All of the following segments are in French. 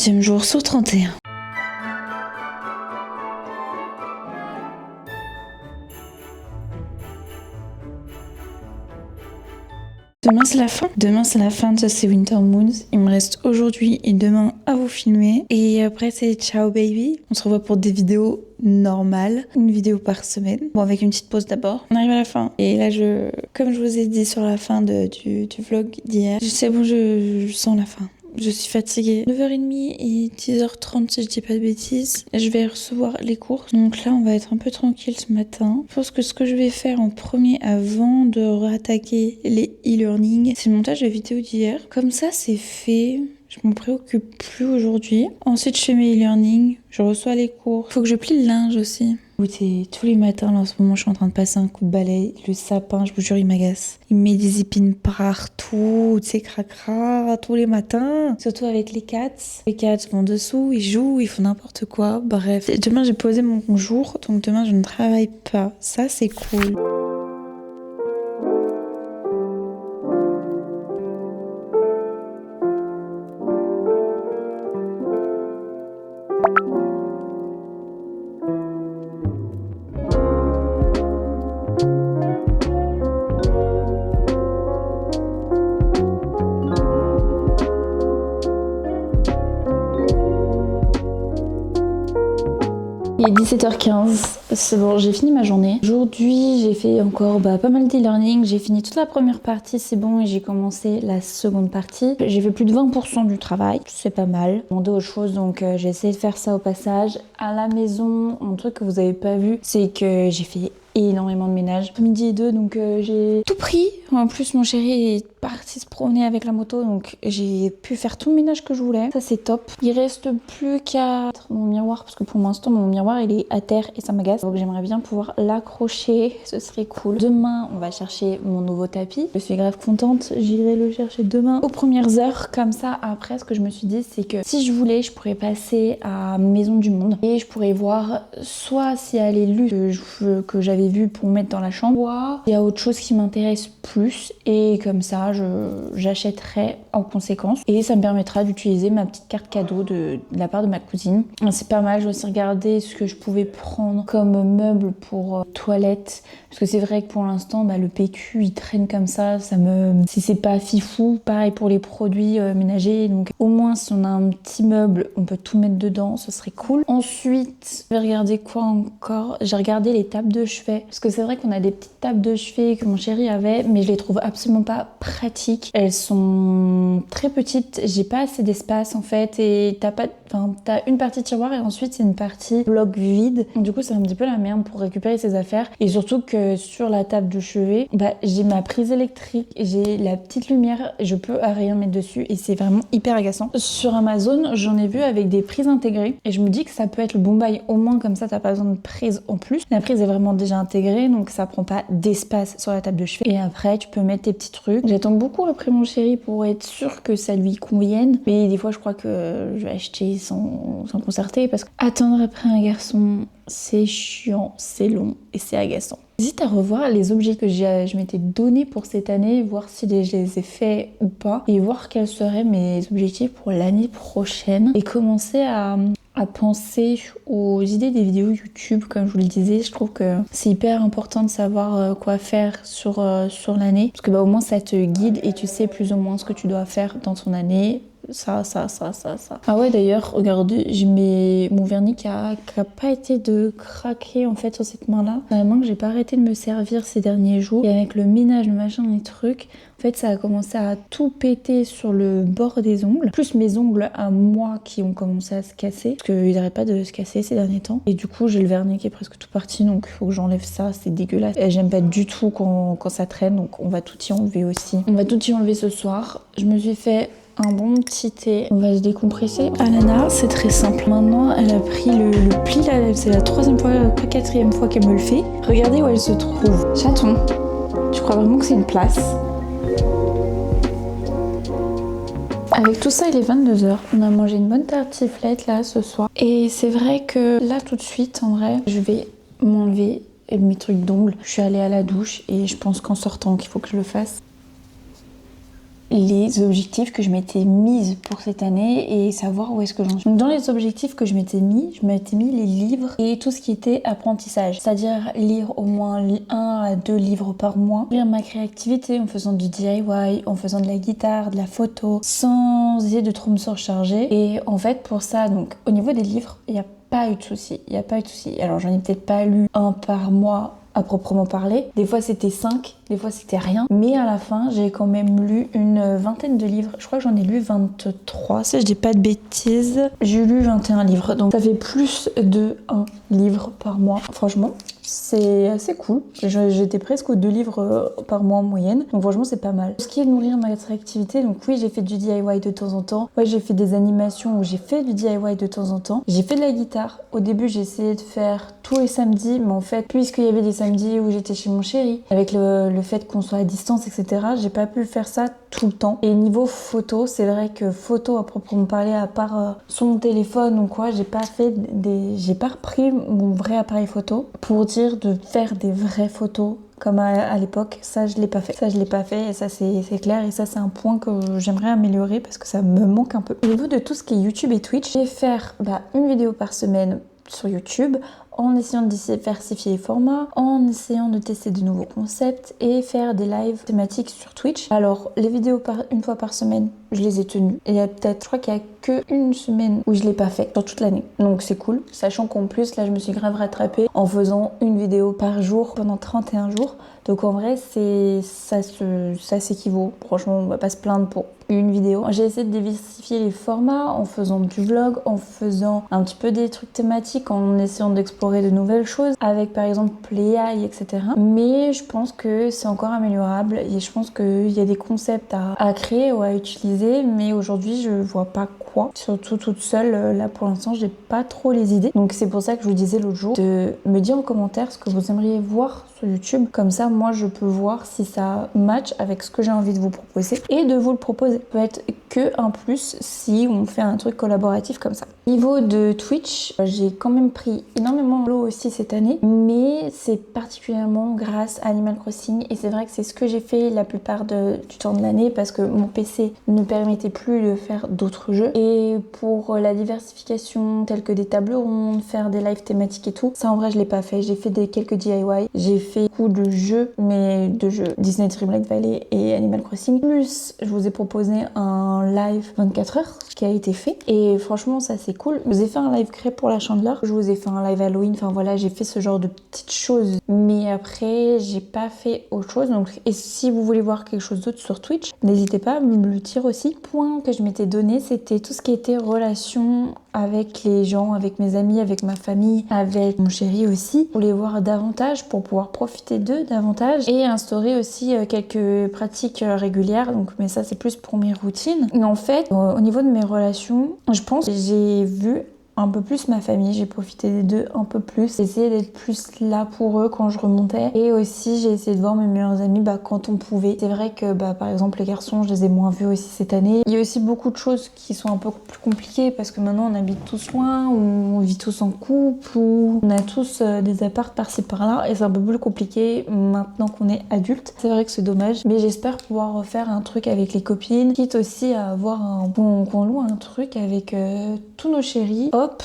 Deuxième jour sur 31. Demain c'est la fin. Demain c'est la fin de ces Winter Moons. Il me reste aujourd'hui et demain à vous filmer. Et après c'est ciao baby. On se revoit pour des vidéos normales. Une vidéo par semaine. Bon, avec une petite pause d'abord. On arrive à la fin. Et là comme je vous ai dit sur la fin du vlog d'hier, c'est bon, je sens la fin. Je suis fatiguée. 9h30 et 10h30 si je dis pas de bêtises. Je vais recevoir les courses. Donc là, on va être un peu tranquille ce matin. Je pense que ce que je vais faire en premier avant de rattaquer les e-learning, c'est le montage de la vidéo d'hier. Comme ça, c'est fait. Je m'en préoccupe plus aujourd'hui. Ensuite, je fais mes e-learning. Je reçois les cours. Faut que je plie le linge aussi. Écoutez, tous les matins, là, en ce moment, je suis en train de passer un coup de balai. Le sapin, je vous jure, il m'agace. Il me met des épines partout, tu sais, cracra, tous les matins. Surtout avec les cats. Les cats vont dessous, ils jouent, ils font n'importe quoi. Bref, demain, j'ai posé mon jour, donc demain, je ne travaille pas. Ça, c'est cool. Il est 17h15, c'est bon, j'ai fini ma journée. Aujourd'hui, j'ai fait encore pas mal d'e-learning. J'ai fini toute la première partie, c'est bon, et j'ai commencé la seconde partie. J'ai fait plus de 20% du travail, c'est pas mal. J'ai demandé autre chose, donc j'ai essayé de faire ça au passage. À la maison, un truc que vous avez pas vu, c'est que j'ai fait énormément de ménage. Midi et 2, donc j'ai tout pris. En plus, mon chéri est parti se promener avec la moto, donc j'ai pu faire tout le ménage que je voulais. Ça, c'est top. Il reste plus qu'à mettre mon miroir, parce que pour l'instant, mon miroir, il est à terre et ça m'agace. Donc j'aimerais bien pouvoir l'accrocher, ce serait cool. Demain, on va chercher mon nouveau tapis. Je suis grave contente. J'irai le chercher demain aux premières heures. Comme ça, après, ce que je me suis dit, c'est que si je voulais, je pourrais passer à Maison du Monde et je pourrais voir soit s'il y a les lus que j'avais vu pour mettre dans la chambre, soit il y a autre chose qui m'intéresse plus, et comme ça j'achèterai en conséquence et ça me permettra d'utiliser ma petite carte cadeau de la part de ma cousine. C'est pas mal. Je vais aussi regarder ce que je pouvais prendre comme meuble pour toilette, parce que c'est vrai que pour l'instant le PQ il traîne comme ça, si c'est pas fifou. Pareil pour les produits ménagers, donc au moins si on a un petit meuble on peut tout mettre dedans, ce serait cool. Ensuite je vais regarder quoi encore. J'ai regardé les tables de chevet, parce que c'est vrai qu'on a des petites tables de chevet que mon chéri avait, mais je les trouve absolument pas pratiques. Elles sont très petites, j'ai pas assez d'espace en fait, et t'as une partie tiroir et ensuite c'est une partie bloc vide. Du coup c'est un petit peu la merde pour récupérer ses affaires, et surtout que sur la table de chevet, j'ai ma prise électrique, j'ai la petite lumière, je peux rien mettre dessus et c'est vraiment hyper agaçant. Sur Amazon, j'en ai vu avec des prises intégrées et je me dis que ça peut être le bon bail, au moins comme ça t'as pas besoin de prise en plus. La prise est vraiment déjà intégrée, donc ça prend pas d'espace sur la table de chevet, et après tu peux mettre tes petits trucs. J'attends beaucoup après mon chéri pour être sûre que ça lui convienne, mais des fois je crois que je vais acheter sans concerter, parce que attendre après un garçon c'est chiant, c'est long et c'est agaçant. J'hésite à revoir les objectifs que je m'étais donné pour cette année, voir si je les ai faits ou pas, et voir quels seraient mes objectifs pour l'année prochaine, et commencer à penser aux idées des vidéos YouTube. Comme je vous le disais, je trouve que c'est hyper important de savoir quoi faire sur l'année, parce que au moins ça te guide et tu sais plus ou moins ce que tu dois faire dans ton année. Ça. Ah ouais, d'ailleurs, regardez, j'ai mon vernis qui a pas été de craquer en fait sur cette main-là. Vraiment que j'ai pas arrêté de me servir ces derniers jours. Et avec le ménage, le machin, les trucs, en fait, ça a commencé à tout péter sur le bord des ongles. Plus mes ongles à moi qui ont commencé à se casser, parce qu'ils n'arrêtent pas de se casser ces derniers temps. Et du coup, j'ai le vernis qui est presque tout parti, donc il faut que j'enlève ça, c'est dégueulasse. Et j'aime pas du tout quand ça traîne, donc on va tout y enlever aussi. On va tout y enlever ce soir. Je me suis fait un bon petit thé. On va se décompresser. Alana, c'est très simple. Maintenant, elle a pris le pli là. C'est la 3e fois, pas 4e fois qu'elle me le fait. Regardez où elle se trouve. Chaton, tu crois vraiment que c'est une place? Avec tout ça, il est 22h. On a mangé une bonne tartiflette là ce soir. Et c'est vrai que là tout de suite, en vrai, je vais m'enlever mes trucs d'ongles. Je suis allée à la douche et je pense qu'en sortant qu'il faut que je le fasse. les objectifs que je m'étais mise pour cette année et savoir où est-ce que j'en suis. Donc dans les objectifs que je m'étais mis les livres et tout ce qui était apprentissage. C'est-à-dire lire au moins 1 à 2 livres par mois. Lire ma créativité en faisant du DIY, en faisant de la guitare, de la photo, sans essayer de trop me surcharger. Et en fait pour ça, donc au niveau des livres, il n'y a pas eu de souci. Alors j'en ai peut-être pas lu un par mois à proprement parler. Des fois c'était 5, des fois c'était rien. Mais à la fin, j'ai quand même lu une vingtaine de livres. Je crois que j'en ai lu 23, si je dis pas de bêtises. J'ai lu 21 livres, donc ça fait plus de 1 livre par mois. Franchement, c'est assez cool. J'étais presque aux 2 livres par mois en moyenne. Donc franchement, c'est pas mal. Pour ce qui est de nourrir ma créativité, donc oui, j'ai fait du DIY de temps en temps. Ouais, j'ai fait des animations où j'ai fait du DIY de temps en temps. J'ai fait de la guitare. Au début, j'ai essayé de faire tous les samedis, mais en fait, puisqu'il y avait des samedis où j'étais chez mon chéri, avec le fait qu'on soit à distance, etc., j'ai pas pu faire ça tout le temps. Et niveau photo, c'est vrai que photo à proprement parler, à part sur mon téléphone ou quoi, j'ai pas repris mon vrai appareil photo pour dire de faire des vraies photos comme à l'époque. Ça je l'ai pas fait et ça c'est clair, et ça c'est un point que j'aimerais améliorer parce que ça me manque un peu. Au niveau de tout ce qui est YouTube et Twitch, je vais faire une vidéo par semaine sur YouTube, en essayant de diversifier les formats, en essayant de tester de nouveaux concepts et faire des lives thématiques sur Twitch. Alors les vidéos une fois par semaine, je les ai tenues. Et je crois qu'il y a qu'une semaine où je l'ai pas fait sur toute l'année. Donc c'est cool, sachant qu'en plus là je me suis grave rattrapée en faisant une vidéo par jour pendant 31 jours. Donc en vrai ça s'équivaut. Franchement, on va pas se plaindre pour une vidéo. J'ai essayé de diversifier les formats en faisant du vlog, en faisant un petit peu des trucs thématiques, en essayant d'explorer de nouvelles choses avec par exemple l'AI, etc. Mais je pense que c'est encore améliorable et je pense qu'il y a des concepts à créer ou à utiliser, mais aujourd'hui je vois pas quoi. Surtout toute seule, là pour l'instant j'ai pas trop les idées. Donc c'est pour ça que je vous disais l'autre jour de me dire en commentaire ce que vous aimeriez voir sur YouTube. Comme ça moi je peux voir si ça match avec ce que j'ai envie de vous proposer et de vous le proposer. Ça peut être que un plus si on fait un truc collaboratif comme ça. Niveau de Twitch, j'ai quand même pris énormément de l'eau aussi cette année, mais c'est particulièrement grâce à Animal Crossing, et c'est vrai que c'est ce que j'ai fait la plupart du temps de l'année parce que mon PC ne permettait plus de faire d'autres jeux. Et pour la diversification telle que des tables rondes, faire des lives thématiques et tout, ça en vrai je l'ai pas fait. J'ai fait quelques DIY, j'ai fait beaucoup de jeux, mais de jeux Disney Dreamlight Valley et Animal Crossing. Plus je vous ai proposé un live 24 heures qui a été fait, et franchement ça c'est cool. Je vous ai fait un live crêpe pour la Chandeleur, je vous ai fait un live Halloween, enfin voilà, j'ai fait ce genre de petites choses, mais après j'ai pas fait autre chose. Donc, et si vous voulez voir quelque chose d'autre sur Twitch, n'hésitez pas à me le dire aussi. Le point que je m'étais donné, c'était tout ce qui était relation avec les gens, avec mes amis, avec ma famille, avec mon chéri aussi. Je voulais voir davantage pour pouvoir profiter d'eux davantage et instaurer aussi quelques pratiques régulières. Donc, mais ça c'est plus pour mes routines. Mais en fait, au niveau de mes relations, je pense que j'ai vu un peu plus ma famille, j'ai profité des deux un peu plus, j'ai essayé d'être plus là pour eux quand je remontais, et aussi j'ai essayé de voir mes meilleurs amis quand on pouvait. C'est vrai que par exemple les garçons, je les ai moins vus aussi cette année. Il y a aussi beaucoup de choses qui sont un peu plus compliquées parce que maintenant on habite tous loin, ou on vit tous en couple, ou on a tous des apparts par-ci par-là, et c'est un peu plus compliqué maintenant qu'on est adulte. C'est vrai que c'est dommage, mais j'espère pouvoir refaire un truc avec les copines, quitte aussi à avoir qu'on loue un truc avec tous nos chéris. Hop,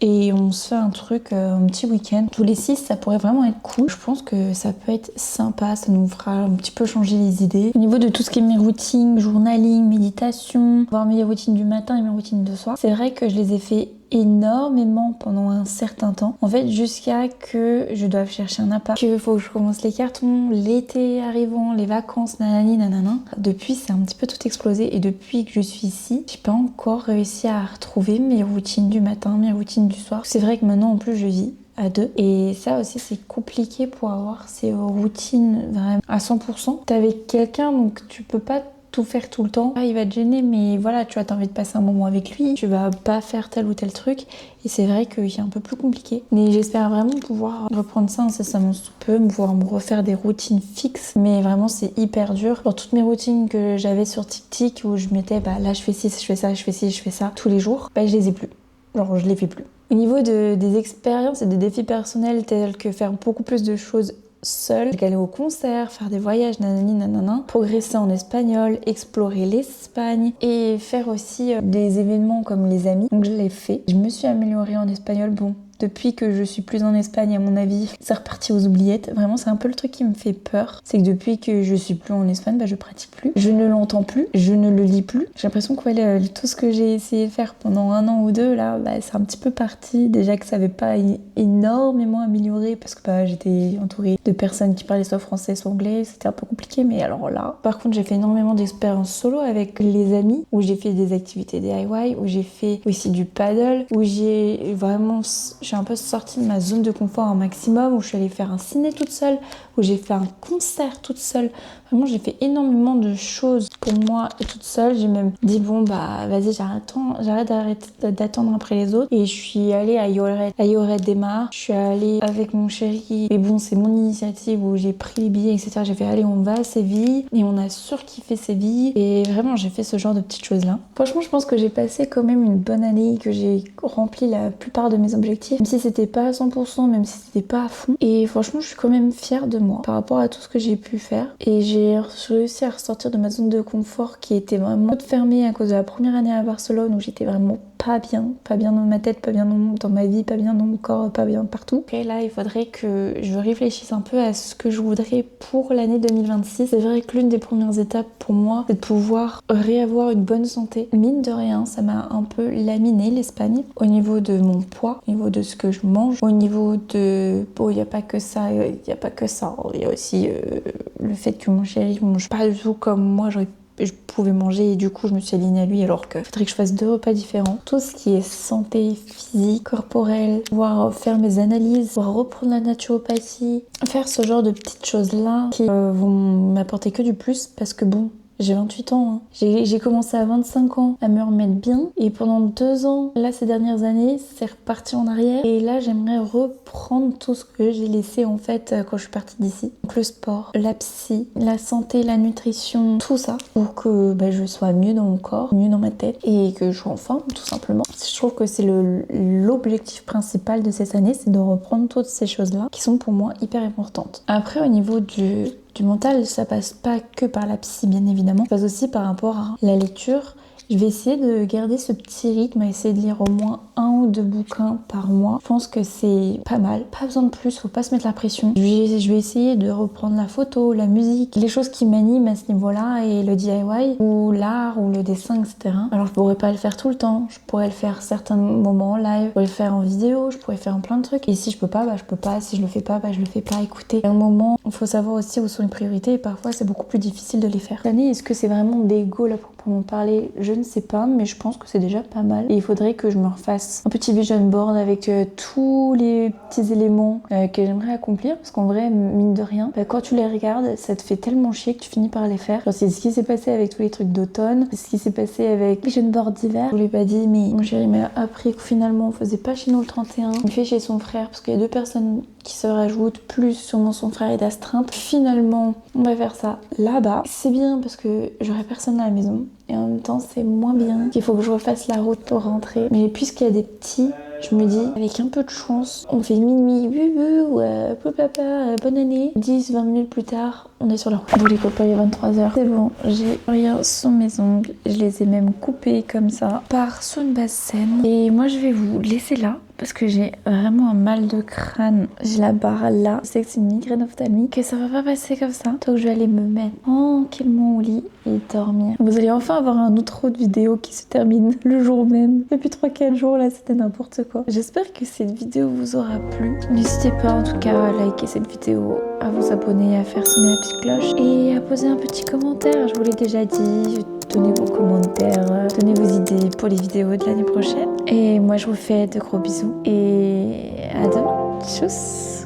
et on se fait un truc, un petit week-end tous les 6, ça pourrait vraiment être cool. Je pense que ça peut être sympa, ça nous fera un petit peu changer les idées. Au niveau de tout ce qui est mes routines, journaling, méditation, voir mes routines du matin et mes routines de soir, c'est vrai que je les ai fait énormément pendant un certain temps, en fait, jusqu'à que je doive chercher un appart, qu'il faut que je commence les cartons, l'été arrivant, les vacances, nanani nanana. Depuis, c'est un petit peu tout explosé, et depuis que je suis ici, j'ai pas encore réussi à retrouver mes routines du matin, mes routines du soir. C'est vrai que maintenant en plus je vis à 2, et ça aussi c'est compliqué pour avoir ces routines vraiment à 100%. T'es avec quelqu'un, donc tu peux pas tout faire tout le temps. Il va te gêner, mais voilà, tu as envie de passer un moment avec lui, tu vas pas faire tel ou tel truc, et c'est vrai qu'il est un peu plus compliqué. Mais j'espère vraiment pouvoir reprendre ça incessamment sous peu, pouvoir me refaire des routines fixes, mais vraiment c'est hyper dur. Pour toutes mes routines que j'avais sur TikTok où je mettais là je fais ci, je fais ça, je fais ci, je fais ça tous les jours, je les ai plus. Genre je les fais plus. Au niveau des expériences et des défis personnels tels que faire beaucoup plus de choses seule, aller au concert, faire des voyages, nanani nanana, progresser en espagnol, explorer l'Espagne et faire aussi des événements comme les amis. Donc je l'ai fait. Je me suis améliorée en espagnol. Bon, depuis que je suis plus en Espagne, à mon avis, c'est reparti aux oubliettes. Vraiment, c'est un peu le truc qui me fait peur. C'est que depuis que je suis plus en Espagne, je pratique plus. Je ne l'entends plus, je ne le lis plus. J'ai l'impression que tout ce que j'ai essayé de faire pendant 1 an ou 2, là, c'est un petit peu parti. Déjà que ça n'avait pas énormément amélioré parce que j'étais entourée de personnes qui parlaient soit français, soit anglais. C'était un peu compliqué, mais alors là... Par contre, j'ai fait énormément d'expériences solo avec les amis, où j'ai fait des activités DIY, où j'ai fait aussi du paddle, où j'ai vraiment... Je suis un peu sortie de ma zone de confort un maximum, où je suis allée faire un ciné toute seule, où j'ai fait un concert toute seule. Vraiment, j'ai fait énormément de choses pour moi et toute seule. J'ai même dit bon vas-y, j'arrête d'attendre après les autres. Et je suis allée à Lloret de Mar. Je suis allée avec mon chéri. Mais bon, c'est mon initiative où j'ai pris les billets, etc. J'ai fait allez, on va à Séville. Et on a surkiffé Séville. Et vraiment, j'ai fait ce genre de petites choses-là. Franchement, je pense que j'ai passé quand même une bonne année, que j'ai rempli la plupart de mes objectifs. Même si c'était pas à 100%, même si c'était pas à fond. Et franchement, je suis quand même fière de moi par rapport à tout ce que j'ai pu faire. Et j'ai réussi à ressortir de ma zone de confort qui était vraiment fermée à cause de la première année à Barcelone où j'étais vraiment pas bien dans ma tête, pas bien dans ma vie, pas bien dans mon corps, pas bien partout. Et là, il faudrait que je réfléchisse un peu à ce que je voudrais pour l'année 2026. C'est vrai que l'une des premières étapes pour moi, c'est de pouvoir réavoir une bonne santé. Mine de rien, ça m'a un peu laminé l'Espagne au niveau de mon poids, au niveau de ce que je mange, au niveau de... Bon, il n'y a pas que ça, il y a aussi le fait que mon chéri mange pas du tout comme moi je pouvais manger et du coup je me suis alignée à lui alors qu'il faudrait que je fasse 2 repas différents. Tout ce qui est santé physique, corporelle, pouvoir faire mes analyses, pouvoir reprendre la naturopathie, faire ce genre de petites choses là qui vont m'apporter que du plus parce que bon, j'ai 28 ans, hein. J'ai commencé à 25 ans à me remettre bien et pendant 2 ans, là ces dernières années, c'est reparti en arrière et là j'aimerais reprendre tout ce que j'ai laissé en fait quand je suis partie d'ici. Donc le sport, la psy, la santé, la nutrition, tout ça pour que je sois mieux dans mon corps, mieux dans ma tête et que je sois en forme tout simplement. Je trouve que c'est l'objectif principal de cette année, c'est de reprendre toutes ces choses-là qui sont pour moi hyper importantes. Après au niveau du mental, ça passe pas que par la psy bien évidemment, ça passe aussi par rapport à la lecture. Je vais essayer de garder ce petit rythme, à essayer de lire au moins 1 ou 2 bouquins par mois. Je pense que c'est pas mal, pas besoin de plus, faut pas se mettre la pression. Je vais essayer de reprendre la photo, la musique, les choses qui m'animent à ce niveau-là et le DIY ou l'art ou le dessin, etc. Alors je pourrais pas le faire tout le temps, je pourrais le faire certains moments en live, je pourrais le faire en vidéo, je pourrais faire en plein de trucs. Et si je peux pas, je peux pas. Si je le fais pas, je le fais pas. Écoutez, à un moment, il faut savoir aussi où sont les priorités et parfois c'est beaucoup plus difficile de les faire. Cette année, est-ce que c'est vraiment des goals à proprement parler? Je ne sais pas, mais je pense que c'est déjà pas mal. Et il faudrait que je me refasse un petit vision board avec tous les petits éléments que j'aimerais accomplir. Parce qu'en vrai, mine de rien, quand tu les regardes, ça te fait tellement chier que tu finis par les faire. Genre, c'est ce qui s'est passé avec tous les trucs d'automne, c'est ce qui s'est passé avec les vision board d'hiver. Je vous l'ai pas dit, mais mon chéri m'a appris que finalement on faisait pas chez nous le 31. Il fait chez son frère parce qu'il y a 2 personnes qui se rajoutent, plus sûrement son frère est d'astreinte. Finalement, on va faire ça là-bas. C'est bien parce que j'aurai personne à la maison. Et en même temps, c'est moins bien qu'il faut que je refasse la route pour rentrer. Mais puisqu'il y a des petits, je me dis, avec un peu de chance, on fait minuit, bonne année. 10-20 minutes plus tard, on est sur la route. Bon les copains, il est 23h. C'est bon, j'ai rien sur mes ongles. Je les ai même coupés comme ça, par sur une basse scène. Et moi, je vais vous laisser là. Parce que j'ai vraiment un mal de crâne. J'ai la barre là. Je sais que c'est une migraine ophtalmique. Que ça va pas passer comme ça. Donc je vais aller me mettre tranquillement au lit et dormir. Vous allez enfin avoir un autre vidéo qui se termine le jour même. Depuis 3-4 jours là, c'était n'importe quoi. J'espère que cette vidéo vous aura plu. N'hésitez pas en tout cas à liker cette vidéo, à vous abonner, à faire sonner la petite cloche et à poser un petit commentaire. Je vous l'ai déjà dit. Donnez vos commentaires, donnez vos idées pour les vidéos de l'année prochaine. Et moi, je vous fais de gros bisous et à demain. Tchuss!